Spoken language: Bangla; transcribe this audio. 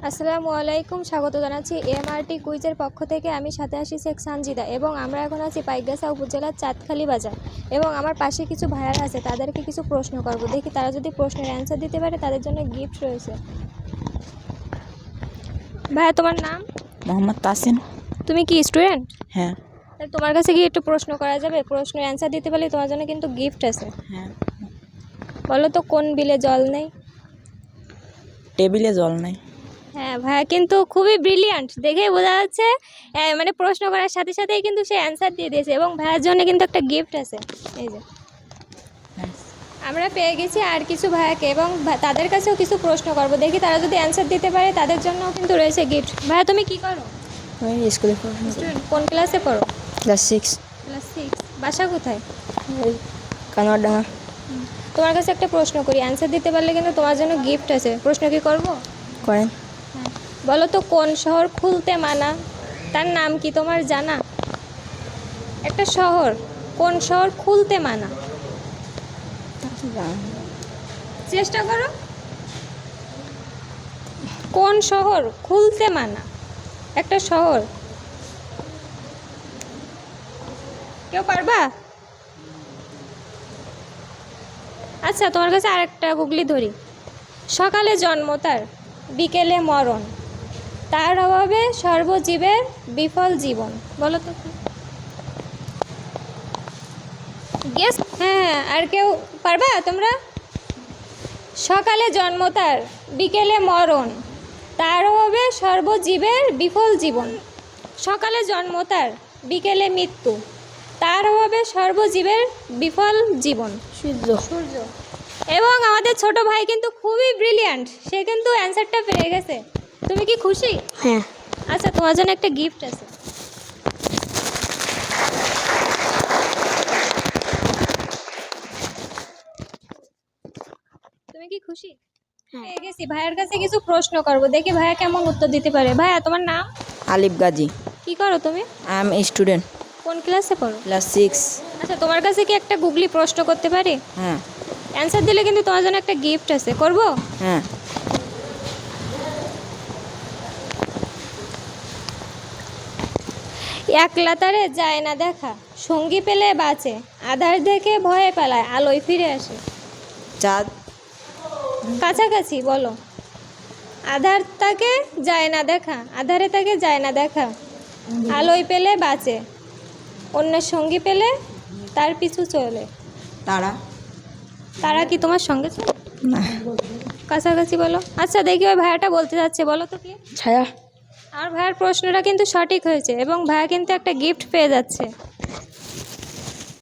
আসসালামু আলাইকুম, স্বাগত জানাচ্ছি এমআরটি কুইজের পক্ষ থেকে। আমি সাথে আছি শেখ সানজিদা এবং আমরা এখন আছি পাইকগাছা উপজেলার চাঁদখালি বাজার এবং আমার পাশে কিছু ভাইয়ার আছে, তাদেরকে কিছু প্রশ্ন করব। দেখি তারা যদি প্রশ্নের অ্যান্সার দিতে পারে তাদের জন্য গিফট রয়েছে। ভাইয়া, তোমার নাম? মোহাম্মদ তাসিন। তুমি কি স্টুডেন্ট? হ্যাঁ। তোমার কাছে কি একটু প্রশ্ন করা যাবে? প্রশ্নের অ্যান্সার দিতে পারলে তোমার জন্য কিন্তু গিফট আছে। হ্যাঁ। বলো তো, কোন বিলে জল নেই? টেবিলে জল নেই। হ্যাঁ ভাইয়া, কিন্তু খুবই ব্রিলিয়ান্ট, দেখেই বোঝা যাচ্ছে। মানে প্রশ্ন করার সাথে সাথেই কিন্তু সে অ্যান্সার দিয়ে দিয়েছে এবং ভাইয়ার জন্য কিন্তু একটা গিফট আছে। এই যে আমরা পেয়ে গেছি আর কিছু ভাইয়াকে এবং তাদের কাছেও কিছু প্রশ্ন করবো। দেখি তারা যদি অ্যান্সার দিতে পারে তাদের জন্যও কিন্তু রয়েছে গিফট। ভাইয়া, তুমি কি করো? আমি স্কুলে পড়ি। কোন ক্লাসে পড়ো? ক্লাস 6। ক্লাস 6। বাসা কোথায়? কানোয়ারডাঙ্গা। তোমার কাছে একটা প্রশ্ন করি, অ্যান্সার দিতে পারলে কিন্তু তোমার জন্য গিফট আছে। প্রশ্ন কি করবো? করেন। হ্যাঁ, বলো তো, কোন শহর খুলতে মানা? তার নাম কি তোমার জানা? একটা শহর, কোন শহর খুলতে মানা? চেষ্টা করো। কোন শহর খুলতে মানা? একটা শহর। কেউ পারবা? আচ্ছা, তোমার কাছে আরেকটা গুগলি ধরি। সকালে জন্ম তার, বিকেলে মরণ, তার অভাবে সর্বজীবের বিফল জীবন। বলো তো কি? গেস। হ্যাঁ, আর কেউ পারবা তোমরা? সকালে জন্ম তার, বিকেলে মরণ, তার অভাবে সর্বজীবের বিফল জীবন। সকালে জন্ম তার, বিকেলে মৃত্যু, তার অভাবে সর্বজীবের বিফল জীবন। সূর্য। সূর্য। এবং আমাদের ছোট ভাই কিন্তু খুবই ব্রিলিয়ান্ট, সে কিন্তু অ্যান্সারটা পেয়ে গেছে। তুমি কি খুশি? হ্যাঁ। আচ্ছা, তোমার জন্য একটা গিফট আছে। তুমি কি খুশি? পেয়ে গেছি। ভাইয়ের কাছে কিছু প্রশ্ন করবো, দেখি ভাইয়া কেমন উত্তর দিতে পারে। ভাইয়া, তোমার নাম? আলিফ গাজী। কি করো তুমি? I am student. কোন ক্লাসে পড়ো? ক্লাস 6। আচ্ছা, তোমার কাছে কি একটা গুগলি প্রশ্ন করতে পারি? হ্যাঁ। অ্যান্সার দিলে কিন্তু তোমার জন্য একটা গিফট আছে। করবো? হ্যাঁ। একলা তারে যায় না দেখা, সঙ্গী পেলে বাঁচে, আধার দেখে ভয়ে পালায়, আলোয় ফিরে আসে। চাঁদ। কাছাকাছি বলো। আধার তাকে যায় না দেখা, আধারে তাকে যায় না দেখা, আলোয় পেলে বাঁচে, অন্যের সঙ্গী পেলে তার পিছু চলে। তারা। তারা কি তোমার সঙ্গে চলে? না। কাছাকাছি বলো। আচ্ছা, দেখি ওই ভাইয়াটা বলতে যাচ্ছে, বলো তো কি? ছায়া। আর ভাইয়ার প্রশ্নটা কিন্তু সঠিক হয়েছে এবং ভাইয়া কিন্তু একটা গিফট পেয়ে যাচ্ছে।